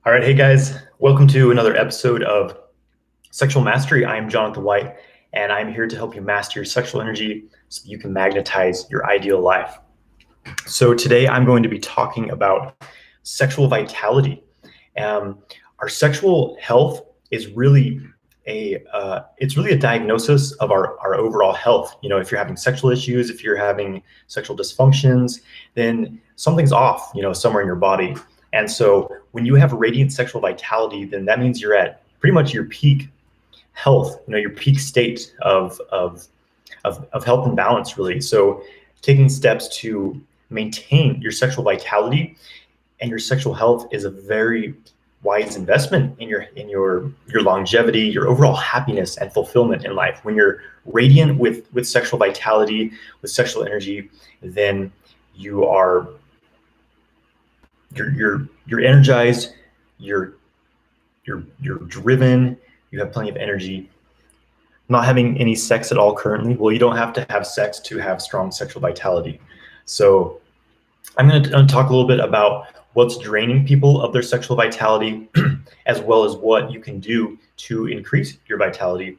All right, hey guys, welcome to another episode of Sexual Mastery. I'm Jonathan White, and I'm here to help you master your sexual energy so that you can magnetize your ideal life. So today I'm going to be talking about sexual vitality. Our sexual health is really a diagnosis of our overall health. You know, if you're having sexual issues, if you're having sexual dysfunctions, then something's off, somewhere in your body. And so when you have radiant sexual vitality, then that means you're at pretty much your peak health, your peak state of health and balance, really. So taking steps to maintain your sexual vitality and your sexual health is a very wise investment in your longevity, your overall happiness and fulfillment in life. When you're radiant with sexual vitality, with sexual energy, then you're energized, you're driven, you have plenty of energy. Not having any sex at all currently. Well, you don't have to have sex to have strong sexual vitality. So I'm going to talk a little bit about what's draining people of their sexual vitality, as well as what you can do to increase your vitality.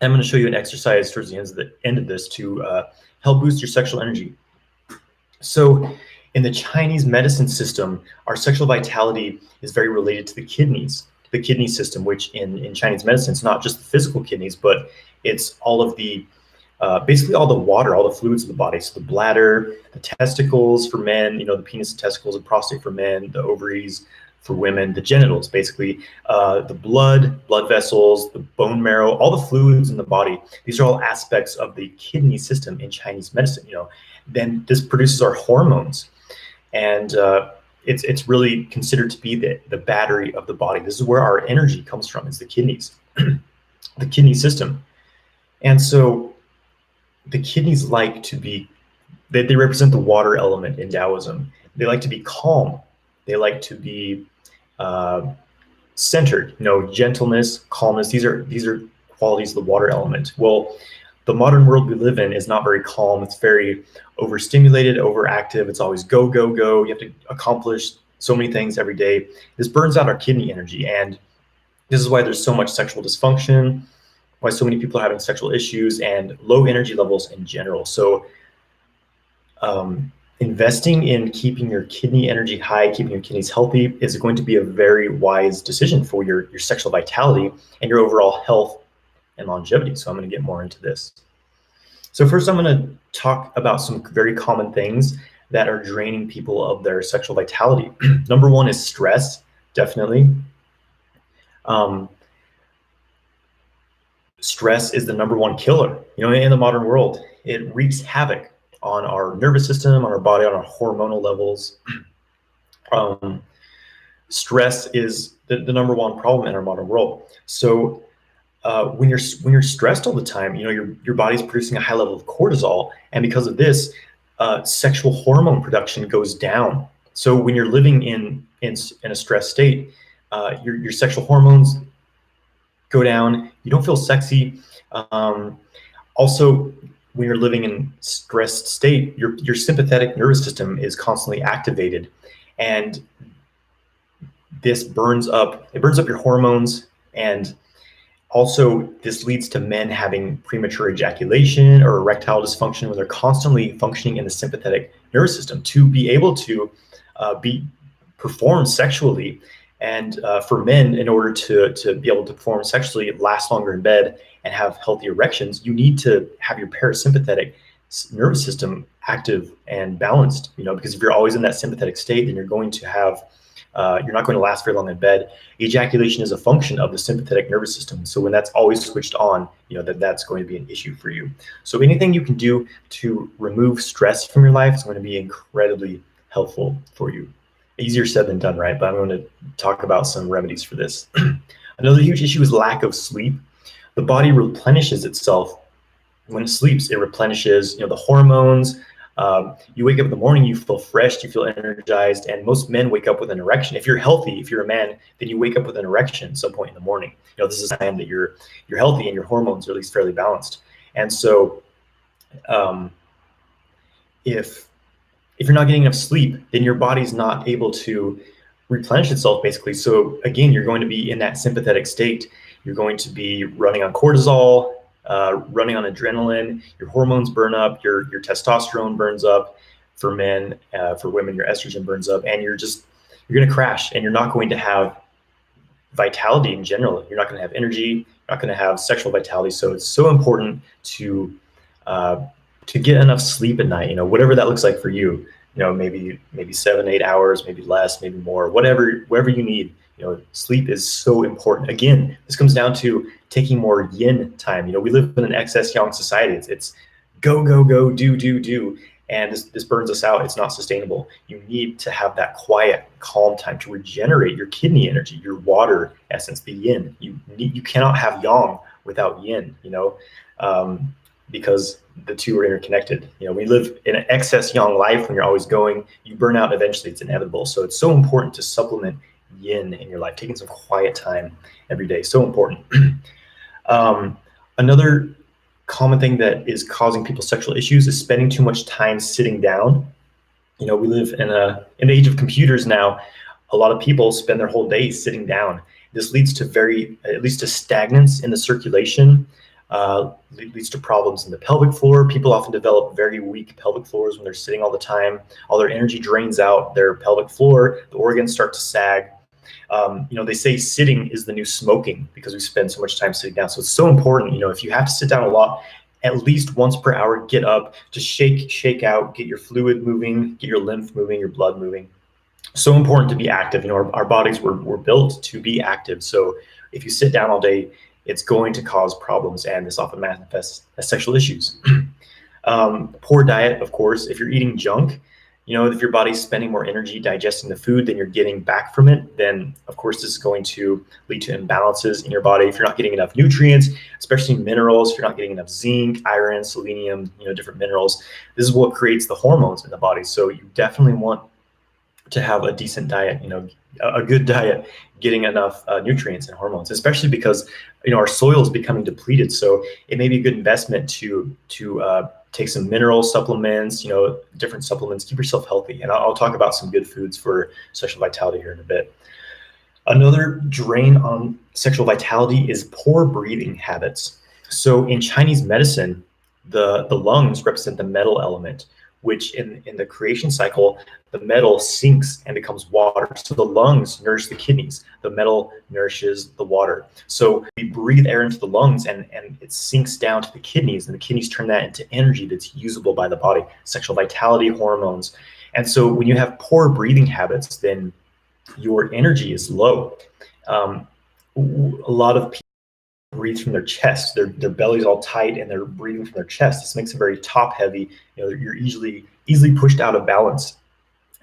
I'm going to show you an exercise towards the end of this to help boost your sexual energy. So in the Chinese medicine system, our sexual vitality is very related to the kidney system, which in Chinese medicine, it's not just the physical kidneys, but it's all of the, basically all the water, all the fluids of the body. So the bladder, the testicles for men, the penis and testicles and prostate for men, the ovaries for women, the genitals, basically, the blood vessels, the bone marrow, all the fluids in the body. These are all aspects of the kidney system in Chinese medicine. Then this produces our hormones. And it's really considered to be the battery of the body. This is where our energy comes from, is the kidneys, the kidney system. And so the kidneys like to be, they represent the water element in Taoism. They like to be calm. They like to be centered, gentleness, calmness. These are qualities of the water element. Well, the modern world we live in is not very calm. It's very overstimulated, overactive. It's always go, go, go. You have to accomplish so many things every day. This burns out our kidney energy. And this is why there's so much sexual dysfunction, why so many people are having sexual issues and low energy levels in general. So investing in keeping your kidney energy high, keeping your kidneys healthy is going to be a very wise decision for your sexual vitality and your overall health and longevity. So I'm going to get more into this. So first, I'm going to talk about some very common things that are draining people of their sexual vitality. Number one is stress, definitely. Stress is the number one killer, in the modern world. It wreaks havoc on our nervous system, on our body, on our hormonal levels. Stress is the number one problem in our modern world. So when you're stressed all the time, your body's producing a high level of cortisol, and because of this, sexual hormone production goes down. So when you're living in a stress state, your sexual hormones go down. You don't feel sexy. Also, when you're living in stressed state, your sympathetic nervous system is constantly activated, and this burns up your hormones. And also, this leads to men having premature ejaculation or erectile dysfunction when they're constantly functioning in the sympathetic nervous system. To be able to perform sexually, and for men, in order to be able to perform sexually, last longer in bed, and have healthy erections, you need to have your parasympathetic nervous system active and balanced. Because if you're always in that sympathetic state, then you're going to have you're not going to last very long in bed. Ejaculation is a function of the sympathetic nervous system. So when that's always switched on, that's going to be an issue for you. So anything you can do to remove stress from your life is going to be incredibly helpful for you. Easier said than done, right? But I'm going to talk about some remedies for this. Another huge issue is lack of sleep. The body replenishes itself when it sleeps. It replenishes, the hormones. You wake up in the morning, you feel fresh, you feel energized, and most men wake up with an erection. If you're healthy, if you're a man, then you wake up with an erection at some point in the morning. This is a sign that you're healthy and your hormones are at least fairly balanced. And so, if you're not getting enough sleep, then your body's not able to replenish itself basically. So again, you're going to be in that sympathetic state. You're going to be running on cortisol, running on adrenaline. Your hormones burn up. Your testosterone burns up. For men, for women, your estrogen burns up, and you're going to crash, and you're not going to have vitality in general. You're not going to have energy. You're not going to have sexual vitality. So it's so important to get enough sleep at night. Whatever that looks like for you. Maybe 7, 8 hours, maybe less, maybe more. Whatever you need. Sleep is so important. Again, this comes down to taking more yin time. We live in an excess yang society. It's go, go, go, do. And this burns us out. It's not sustainable. You need to have that quiet, calm time to regenerate your kidney energy, your water essence, the yin. You cannot have yang without yin, because the two are interconnected. We live in an excess yang life. When you're always going, you burn out eventually. It's inevitable. So it's so important to supplement yin in your life, taking some quiet time every day. So important. Another common thing that is causing people sexual issues is spending too much time sitting down. We live in an age of computers now. A lot of people spend their whole day sitting down. This leads to stagnance in the circulation, leads to problems in the pelvic floor. People often develop very weak pelvic floors when they're sitting all the time. All their energy drains out their pelvic floor. The organs start to sag. They say sitting is the new smoking because we spend so much time sitting down. So it's so important, if you have to sit down a lot, at least once per hour, get up, just shake out, get your fluid moving, get your lymph moving, your blood moving. So important to be active. Our bodies were built to be active. So if you sit down all day, it's going to cause problems, and this often manifests as sexual issues. Poor diet, of course. If you're eating junk, if your body's spending more energy digesting the food than you're getting back from it, then of course this is going to lead to imbalances in your body. If you're not getting enough nutrients, especially minerals, if you're not getting enough zinc, iron, selenium, different minerals, this is what creates the hormones in the body. So you definitely want to have a decent diet, a good diet, getting enough nutrients and hormones, especially because our soil is becoming depleted. So it may be a good investment to take some mineral supplements, different supplements, keep yourself healthy. And I'll talk about some good foods for sexual vitality here in a bit. Another drain on sexual vitality is poor breathing habits. So in Chinese medicine, the lungs represent the metal element, which in the creation cycle, the metal sinks and becomes water. So the lungs nourish the kidneys, the metal nourishes the water. So we breathe air into the lungs and it sinks down to the kidneys, and the kidneys turn that into energy that's usable by the body, sexual vitality, hormones. And so when you have poor breathing habits, then your energy is low. A lot of people breathe from their chest, their belly's all tight and they're breathing from their chest. This makes it very top heavy. You're easily pushed out of balance,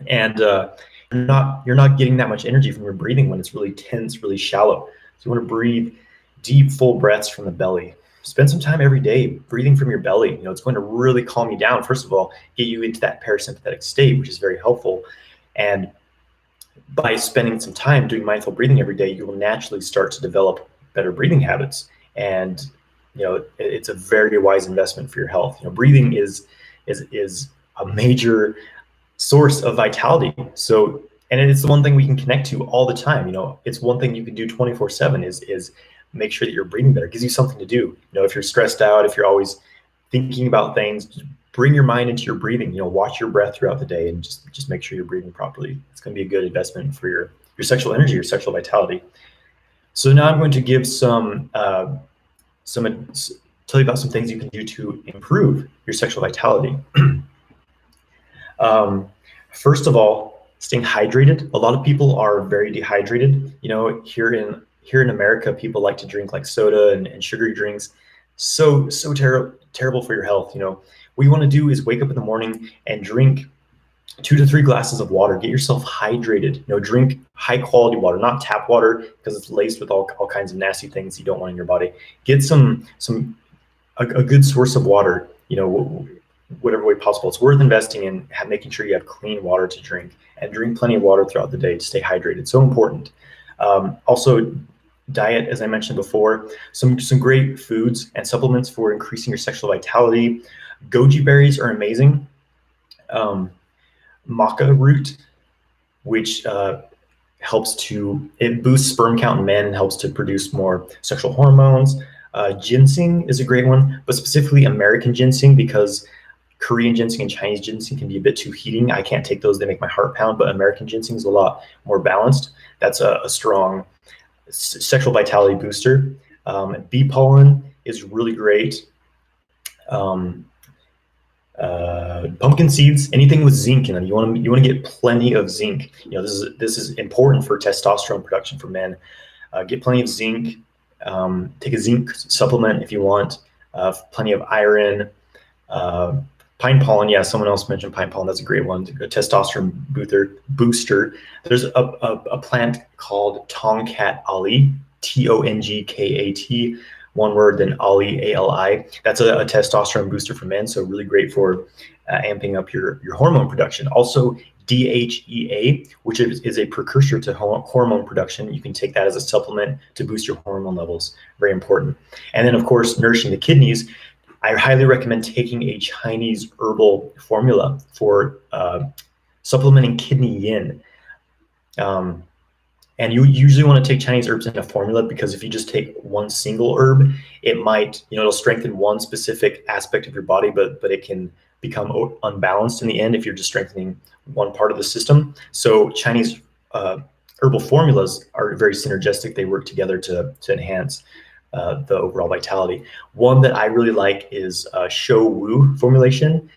and you're not getting that much energy from your breathing when it's really tense, really shallow. So you want to breathe deep, full breaths from the belly. Spend some time every day breathing from your belly. It's going to really calm you down. First of all, get you into that parasympathetic state, which is very helpful. And by spending some time doing mindful breathing every day, you will naturally start to develop better breathing habits. And it's a very wise investment for your health. Breathing is a major source of vitality. So, and it's the one thing we can connect to all the time. It's one thing you can do 24/7 is make sure that you're breathing better. It gives you something to do. If you're stressed out, if you're always thinking about things, bring your mind into your breathing. Watch your breath throughout the day and just make sure you're breathing properly. It's going to be a good investment for your sexual energy, your sexual vitality. So now I'm going to give tell you about some things you can do to improve your sexual vitality. First of all, staying hydrated. A lot of people are very dehydrated. Here in America, people like to drink like soda and sugary drinks. So terrible for your health. What you want to do is wake up in the morning and drink 2 to 3 glasses of water. Get yourself hydrated. Drink high quality water, not tap water, because it's laced with all kinds of nasty things you don't want in your body. Get a good source of water, whatever way possible. It's worth investing in making sure you have clean water to drink, and drink plenty of water throughout the day to stay hydrated. So important. Also, diet, as I mentioned before, some great foods and supplements for increasing your sexual vitality. Goji berries are amazing. Maca root, which it boosts sperm count in men, helps to produce more sexual hormones. Ginseng is a great one, but specifically American ginseng, because Korean ginseng and Chinese ginseng can be a bit too heating. I can't take those, they make my heart pound, but American ginseng is a lot more balanced. That's a strong sexual vitality booster. Bee pollen is really great. Pumpkin seeds, anything with zinc in them. You want to get plenty of zinc. This is important for testosterone production for men. Get plenty of zinc. Take a zinc supplement if you want. Plenty of iron. Pine pollen, yeah, someone else mentioned pine pollen. That's a great one. A testosterone booster. There's a plant called Tongkat Ali, Tongkat, one word, then Ali, Ali. That's a testosterone booster for men, so really great for amping up your hormone production. Also, DHEA, which is a precursor to hormone production. You can take that as a supplement to boost your hormone levels. Very important. And then, of course, nourishing the kidneys. I highly recommend taking a Chinese herbal formula for supplementing kidney yin. And you usually want to take Chinese herbs in a formula, because if you just take one single herb, it might, it'll strengthen one specific aspect of your body, but it can become unbalanced in the end if you're just strengthening one part of the system. So Chinese herbal formulas are very synergistic. They work together to enhance the overall vitality. One that I really like is Shou Wu formulation,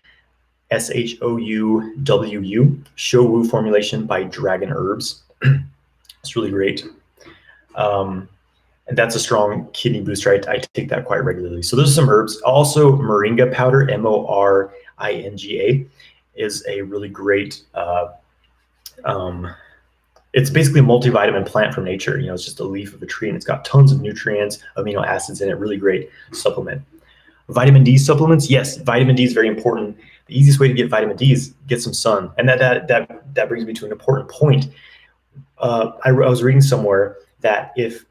SHOUWU, Shou Wu formulation by Dragon Herbs. It's really great. And that's a strong kidney booster. I take that quite regularly. So those are some herbs. Also, moringa powder, MORINGA, is a really great, it's basically a multivitamin plant from nature. It's just a leaf of a tree, and it's got tons of nutrients, amino acids in it. Really great supplement. Vitamin D supplements, yes, vitamin D is very important. The easiest way to get vitamin D is get some sun, and that brings me to an important point. I was reading somewhere that if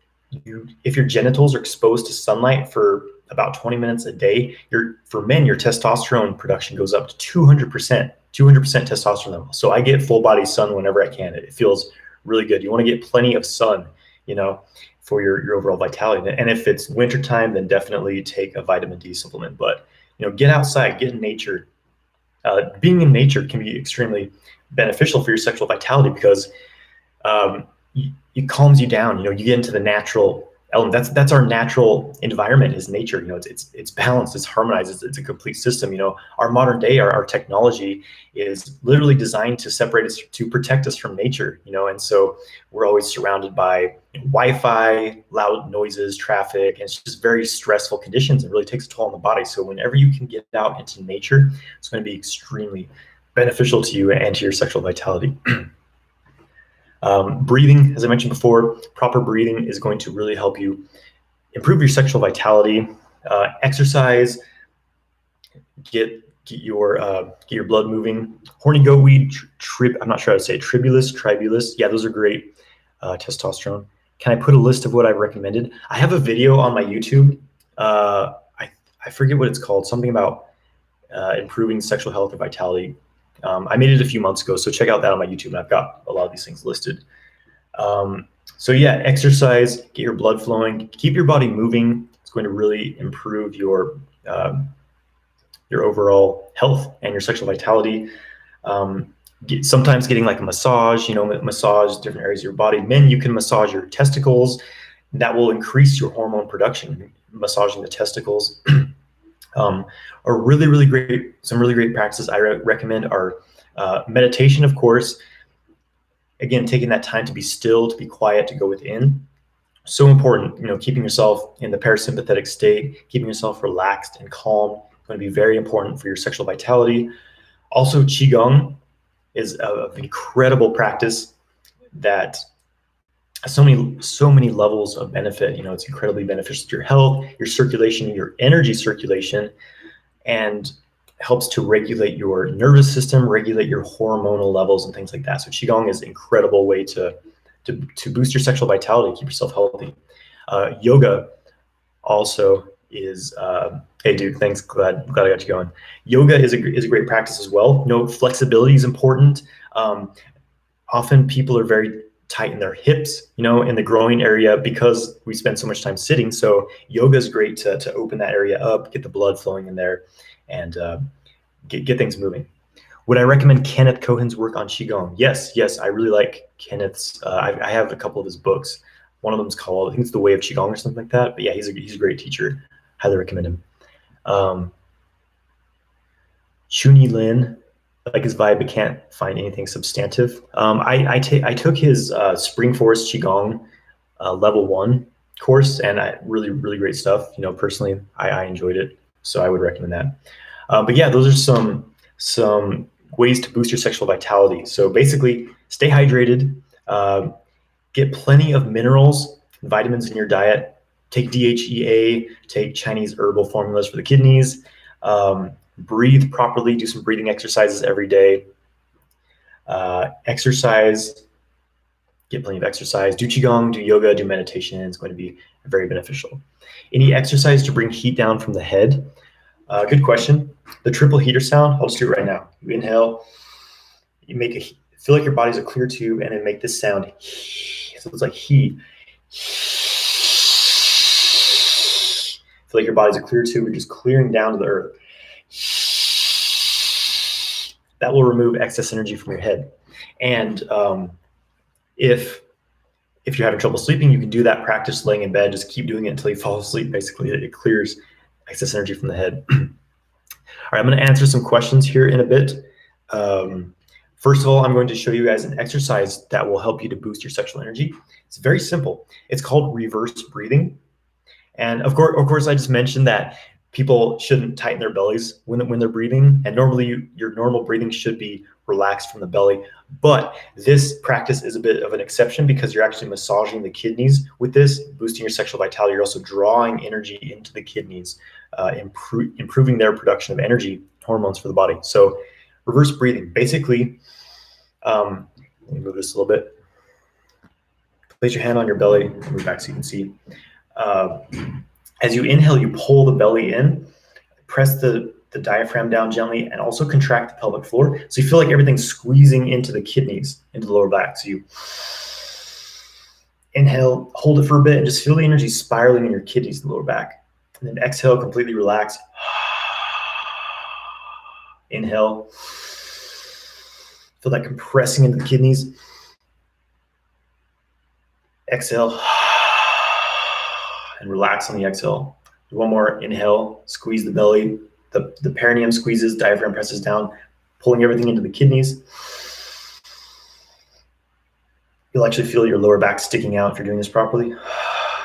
your genitals are exposed to sunlight for about 20 minutes a day, for men, your testosterone production goes up to 200% testosterone level. So I get full body sun whenever I can. It feels really good. You want to get plenty of sun, for your overall vitality. And if it's wintertime, then definitely take a vitamin D supplement. But, get outside, get in nature. Being in nature can be extremely beneficial for your sexual vitality, because it calms you down. You get into the natural element. That's our natural environment, is nature. It's balanced, it's harmonized, it's a complete system. Our modern day, our technology is literally designed to separate us, to protect us from nature. And so we're always surrounded by Wi-Fi, loud noises, traffic, and it's just very stressful conditions. It really takes a toll on the body. So whenever you can get out into nature, it's going to be extremely beneficial to you and to your sexual vitality. Breathing, as I mentioned before, proper breathing is going to really help you improve your sexual vitality. Exercise, get your blood moving. Horny goat weed, I'm not sure how to say it, tribulus. Yeah, those are great testosterone. Can I put a list of what I've recommended? I have a video on my YouTube. I forget what it's called. Something about improving sexual health and vitality. I made it a few months ago, so check out that on my YouTube, and I've got a lot of these things listed. So yeah, exercise, get your blood flowing, keep your body moving. It's going to really improve your overall health and your sexual vitality. Sometimes getting like a massage, massage different areas of your body. Men, you can massage your testicles. That will increase your hormone production, massaging the testicles. Some really great practices I recommend are meditation, of course. Again, taking that time to be still, to be quiet, to go within. So important, keeping yourself in the parasympathetic state, keeping yourself relaxed and calm, going to be very important for your sexual vitality. Also, Qigong is an incredible practice that so many levels of benefit. It's incredibly beneficial to your health, your circulation, your energy circulation, and helps to regulate your nervous system, regulate your hormonal levels and things like that. So Qigong is an incredible way to boost your sexual vitality, keep yourself healthy. Yoga also is, hey dude, thanks, glad I got you going. Yoga is a great practice as well. Flexibility is important. Often people are very tighten their hips, in the groin area, because we spend so much time sitting. So yoga is great to open that area up, get the blood flowing in there, and get things moving. Would I recommend Kenneth Cohen's work on Qigong? Yes, I really like Kenneth's. I have a couple of his books. One of them's called, I think it's The Way of Qigong or something like that. But yeah, he's a great teacher. Highly recommend him. Chuni Lin, I like his vibe, but can't find anything substantive. I took his Spring Forest Qigong level 1 course, and really great stuff. Personally, I enjoyed it, so I would recommend that. But yeah, those are some ways to boost your sexual vitality. So basically, stay hydrated, get plenty of minerals, vitamins in your diet, take DHEA, take Chinese herbal formulas for the kidneys, breathe properly, do some breathing exercises every day, exercise, get plenty of exercise, do Qigong, do yoga, do meditation. It's going to be very beneficial. Any exercise to bring heat down from the head? Good question. The triple heater sound, I'll just do it right now. You inhale, you feel like your body's a clear tube, and then make this sound. So it's like he. Feel like your body's a clear tube, you're just clearing down to the earth. That will remove excess energy from your head. And if you're having trouble sleeping, you can do that practice laying in bed. Just keep doing it until you fall asleep. Basically, it clears excess energy from the head. All right, I'm going to answer some questions here in a bit. First of all, I'm going to show you guys an exercise that will help you to boost your sexual energy. It's very simple. It's called reverse breathing. And of course, I just mentioned that people shouldn't tighten their bellies when they're breathing. And normally, your normal breathing should be relaxed from the belly. But this practice is a bit of an exception, because you're actually massaging the kidneys with this, boosting your sexual vitality. You're also drawing energy into the kidneys, improving their production of energy hormones for the body. So reverse breathing, basically, let me move this a little bit. Place your hand on your belly, move back so you can see. As you inhale, you pull the belly in, press the diaphragm down gently, and also contract the pelvic floor. So you feel like everything's squeezing into the kidneys, into the lower back. So you inhale, hold it for a bit, and just feel the energy spiraling in your kidneys, the lower back. And then exhale, completely relax. Inhale. Feel that compressing into the kidneys. Exhale. And relax on the exhale. One more. Inhale, squeeze the belly. The perineum squeezes, diaphragm presses down, pulling everything into the kidneys. You'll actually feel your lower back sticking out if you're doing this properly.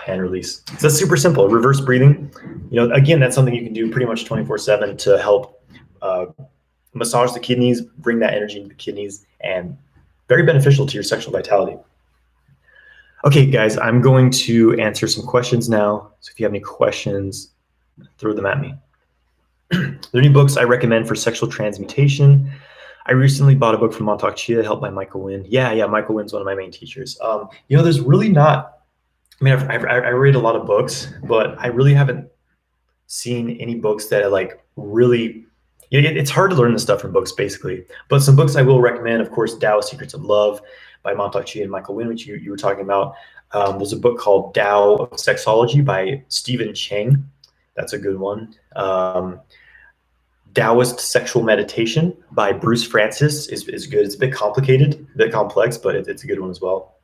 And release. So that's super simple. Reverse breathing. Again, that's something you can do pretty much 24/7 to help massage the kidneys, bring that energy into the kidneys, and very beneficial to your sexual vitality. Okay, guys, I'm going to answer some questions now. So if you have any questions, throw them at me. Are there any books I recommend for sexual transmutation? I recently bought a book from Montauk Chia, helped by Michael Wynn. Yeah, Michael Wynn's one of my main teachers. There's really not, I read a lot of books, but I really haven't seen any books that are really, it's hard to learn this stuff from books, basically. But some books I will recommend, of course, Tao Secrets of Love by Montauk Chia and Michael Wynn, which you were talking about. There's a book called Tao of Sexology by Stephen Chang. That's a good one. Taoist Sexual Meditation by Bruce Francis is good. It's a bit complicated, a bit complex, but it's a good one as well.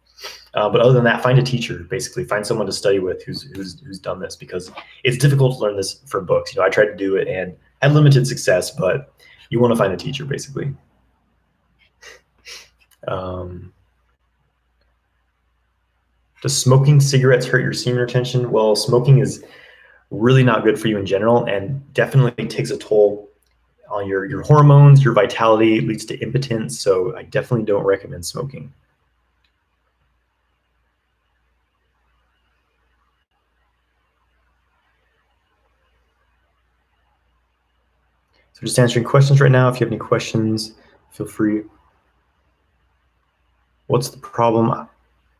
But other than that, find a teacher, basically. Find someone to study with who's done this, because it's difficult to learn this from books. I tried to do it and had limited success, but you want to find a teacher, basically. Does smoking cigarettes hurt your semen retention? Well, smoking is really not good for you in general, and definitely takes a toll on your hormones, your vitality. It leads to impotence, so I definitely don't recommend smoking. So just answering questions right now. If you have any questions, feel free. What's the problem?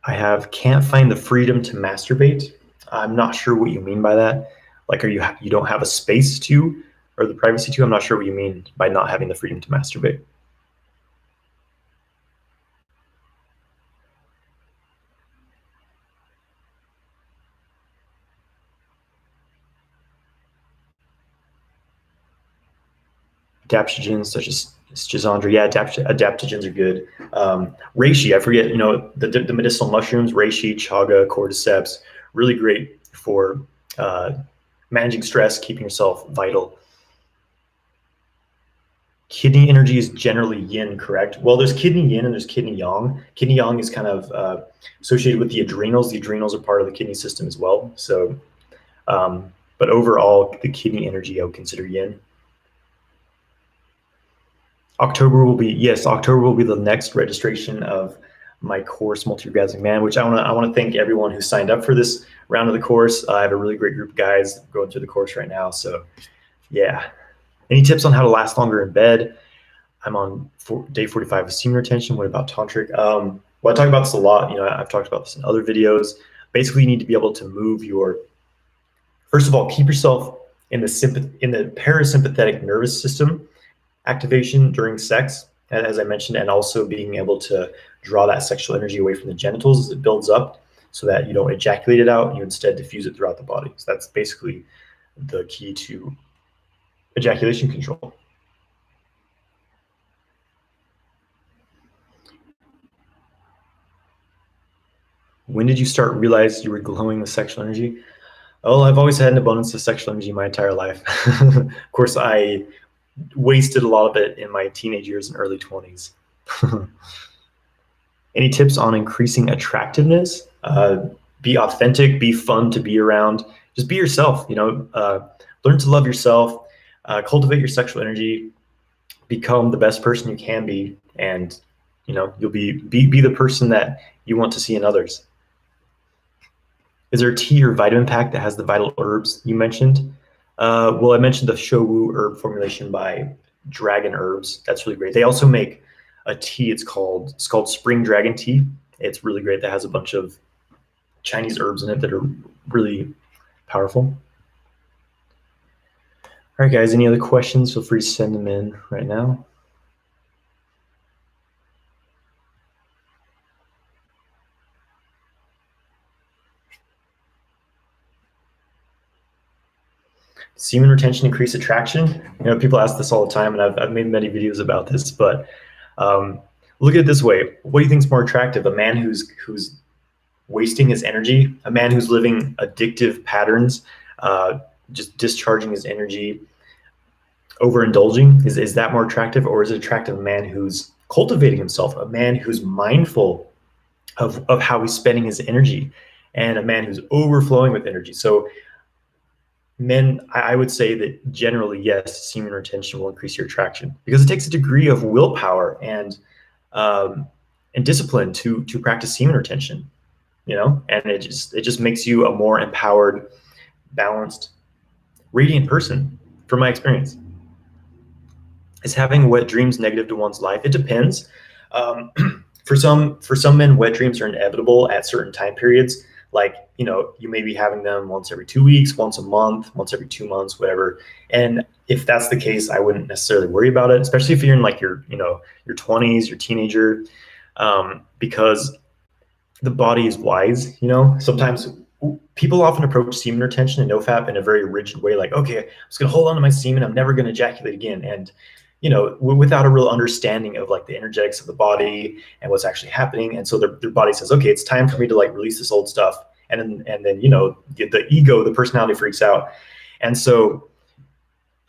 I can't find the freedom to masturbate. I'm not sure what you mean by that. Like, you don't have a space to, or the privacy to? I'm not sure what you mean by not having the freedom to masturbate. Adaptogens such as schizandra. Yeah, adaptogens are good. Reishi, I forget, the medicinal mushrooms, reishi, chaga, cordyceps, really great for managing stress, keeping yourself vital. Kidney energy is generally yin, correct? Well, there's kidney yin and there's kidney yang. Kidney yang is kind of associated with the adrenals. The adrenals are part of the kidney system as well. So, but overall, the kidney energy I would consider yin. October will be the next registration of my course, Multi-Orgasmic Man, which I want to thank everyone who signed up for this round of the course. I have a really great group of guys going through the course right now. So, yeah. Any tips on how to last longer in bed? I'm on day 45 of semen retention. What about tantric? Well, I talk about this a lot. I've talked about this in other videos. Basically, you need to be able to move first of all, keep yourself in the parasympathetic nervous system activation during sex, as I mentioned, and also being able to draw that sexual energy away from the genitals as it builds up so that you don't ejaculate it out, you instead diffuse it throughout the body. So that's basically the key to ejaculation control. When did you start realize you were glowing with sexual energy? Oh, I've always had an abundance of sexual energy my entire life. Of course, I wasted a lot of it in my teenage years and early 20s. Any tips on increasing attractiveness? Be authentic, be fun to be around. Just be yourself, learn to love yourself, cultivate your sexual energy, become the best person you can be, and you'll be the person that you want to see in others. Is there a tea or vitamin pack that has the vital herbs you mentioned? Well, I mentioned the Showu herb formulation by Dragon Herbs. That's really great. They also make a tea. It's called Spring Dragon Tea. It's really great. That has a bunch of Chinese herbs in it that are really powerful. All right, guys, any other questions? Feel free to send them in right now. Semen retention, increase attraction. People ask this all the time, and I've made many videos about this, but look at it this way. What do you think is more attractive? A man who's wasting his energy, a man who's living addictive patterns, just discharging his energy, overindulging? Is that more attractive, or is it attractive a man who's cultivating himself, a man who's mindful of how he's spending his energy, and a man who's overflowing with energy? So men, I would say that generally, yes, semen retention will increase your attraction because it takes a degree of willpower and discipline to practice semen retention, and it just makes you a more empowered, balanced, radiant person, from my experience. Is having wet dreams negative to one's life? It depends. For some men, wet dreams are inevitable at certain time periods. Like, you may be having them once every 2 weeks, once a month, once every 2 months, whatever. And if that's the case, I wouldn't necessarily worry about it, especially if you're in like your 20s, your teenager, because the body is wise. Sometimes people often approach semen retention and nofap in a very rigid way, like, okay, I'm just gonna hold on to my semen, I'm never gonna ejaculate again. And without a real understanding of like the energetics of the body and what's actually happening. And so their body says, okay, it's time for me to like release this old stuff. And then the ego, the personality freaks out. And so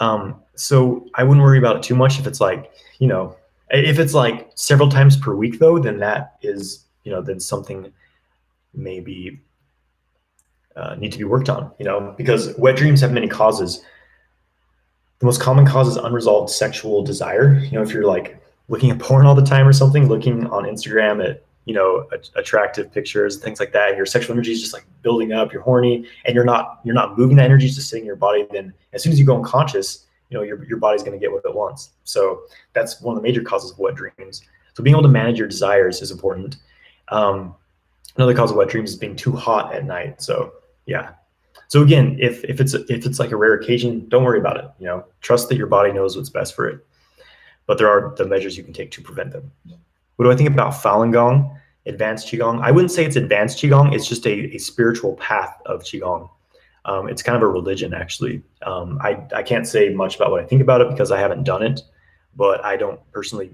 I wouldn't worry about it too much if it's like, if it's like several times per week though, then that is, then something maybe need to be worked on, because wet dreams have many causes. The most common cause is unresolved sexual desire. If you're like looking at porn all the time or something, looking on Instagram at, attractive pictures, things like that, and your sexual energy is just like building up, you're horny, and you're not moving that energy, it's just sitting in your body, then as soon as you go unconscious, your body's going to get what it wants. So that's one of the major causes of wet dreams. So being able to manage your desires is important. Another cause of wet dreams is being too hot at night. So yeah. So again, if it's like a rare occasion, don't worry about it. Trust that your body knows what's best for it. But there are the measures you can take to prevent them. What do I think about Falun Gong, advanced Qigong? I wouldn't say it's advanced Qigong. It's just a spiritual path of Qigong. It's kind of a religion, actually. I can't say much about what I think about it because I haven't done it. but I don't personally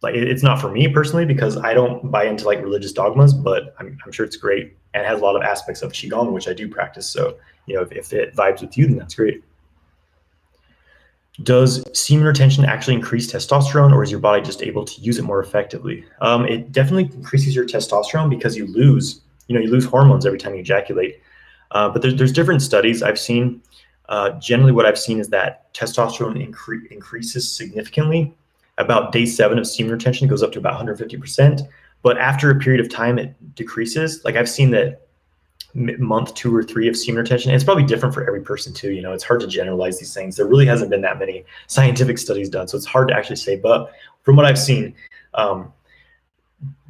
like it's not for me personally because I don't buy into like religious dogmas, but I'm sure it's great and has a lot of aspects of Qigong, which I do practice. So, if it vibes with you, then that's great. Does semen retention actually increase testosterone, or is your body just able to use it more effectively? It definitely increases your testosterone because you lose hormones every time you ejaculate. But there's different studies I've seen. Generally, what I've seen is that testosterone increases significantly. About day 7 of semen retention, it goes up to about 150%. But after a period of time, it decreases. Like I've seen that month 2 or 3 of semen retention. And it's probably different for every person too. It's hard to generalize these things. There really hasn't been that many scientific studies done, so it's hard to actually say. But from what I've seen,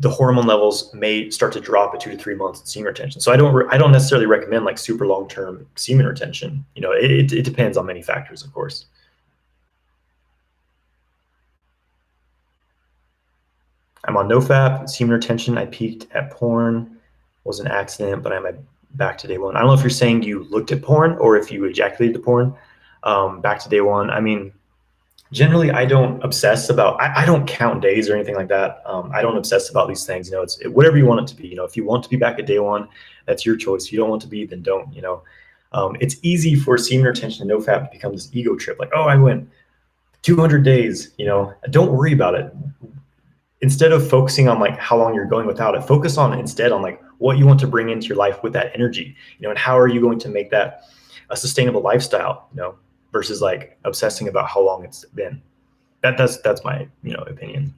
the hormone levels may start to drop at 2 to 3 months in semen retention. So I don't necessarily recommend like super long-term semen retention. It depends on many factors, of course. I'm on NoFap, semen retention. I peaked at porn, was an accident, but I'm back to day 1. I don't know if you're saying you looked at porn or if you ejaculated to porn. Back to day 1. I mean, generally, I don't obsess about. I don't count days or anything like that. I don't obsess about these things. It's whatever you want it to be. If you want to be back at day 1, that's your choice. If you don't want to be, then don't. It's easy for semen retention and NoFap to become this ego trip. Like, oh, I went 200 days. Don't worry about it. Instead of focusing on like how long you're going without it, focus on instead on like what you want to bring into your life with that energy, and how are you going to make that a sustainable lifestyle, versus like obsessing about how long it's been. That's my opinion.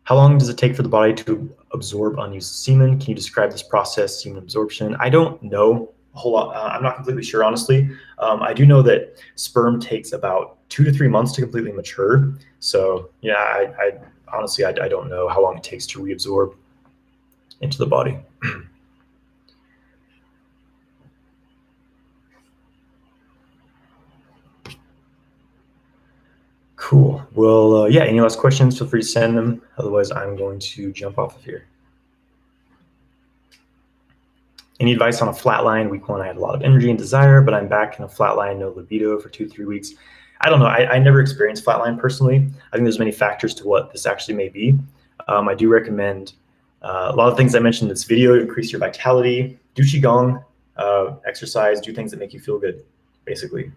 How long does it take for the body to absorb unused semen? Can you describe this process, semen absorption? I don't know a whole lot. I'm not completely sure, honestly. I do know that sperm takes about 2 to 3 months to completely mature. So yeah, I honestly, I don't know how long it takes to reabsorb into the body. Cool. Well, yeah, any last questions, feel free to send them. Otherwise, I'm going to jump off of here. Any advice on a flat line? Week 1, I had a lot of energy and desire, but I'm back in a flat line, no libido for 2-3 weeks. I don't know. I never experienced flatline personally. I think there's many factors to what this actually may be. I do recommend a lot of things I mentioned in this video to increase your vitality, do Qigong, exercise, do things that make you feel good, basically.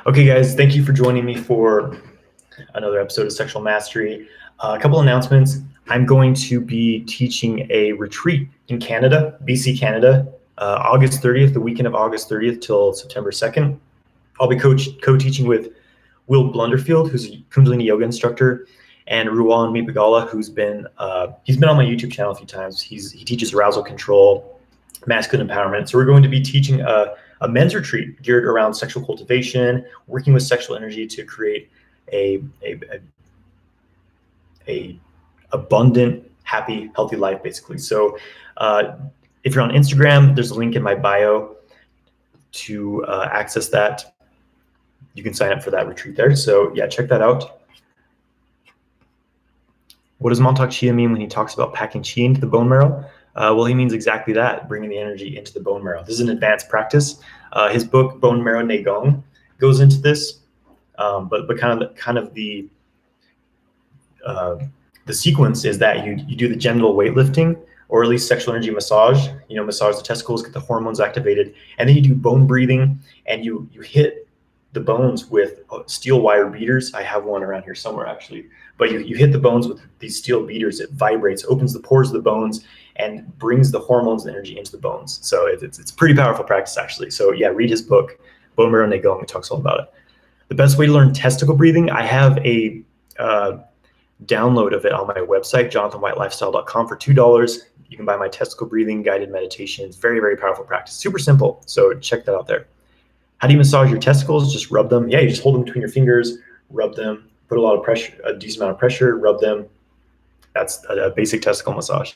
Okay, guys, thank you for joining me for another episode of Sexual Mastery. A couple announcements. I'm going to be teaching a retreat in Canada, BC, Canada, August 30th, the weekend of August 30th till September 2nd. I'll be co-teaching with Will Blunderfield, who's a Kundalini yoga instructor, and Ruwan Mipagala, who's been he's been on my YouTube channel a few times. He teaches arousal control, masculine empowerment. So we're going to be teaching a men's retreat geared around sexual cultivation, working with sexual energy to create a abundant, happy, healthy life, basically. So if you're on Instagram, there's a link in my bio to access that. You can sign up for that retreat there. So yeah, check that out. What does Montauk Chia mean when he talks about packing chi into the bone marrow? Well, he means exactly that, bringing the energy into the bone marrow. This is an advanced practice. His book, Bone Marrow Neigong, goes into this, but kind of the sequence is that you do the genital weightlifting, or at least sexual energy massage. Massage the testicles, get the hormones activated, and then you do bone breathing, and you hit the bones with steel wire beaters. I have one around here somewhere, actually. But you hit the bones with these steel beaters. It vibrates, opens the pores of the bones, and brings the hormones and energy into the bones. So it's a pretty powerful practice, actually. So yeah, read his book, Bone Marrow Neigong. It talks all about it. The best way to learn testicle breathing, I have a download of it on my website, jonathanwhitelifestyle.com, for $2. You can buy my testicle breathing guided meditations. Very, very powerful practice. Super simple. So check that out there. How do you massage your testicles? Just rub them. Yeah, you just hold them between your fingers, rub them, put a lot of pressure, a decent amount of pressure, rub them. That's a basic testicle massage.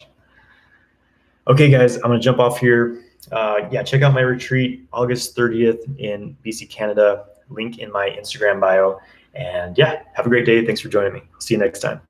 Okay, guys, I'm going to jump off here. Yeah, check out my retreat, August 30th in BC, Canada. Link in my Instagram bio. And yeah, have a great day. Thanks for joining me. See you next time.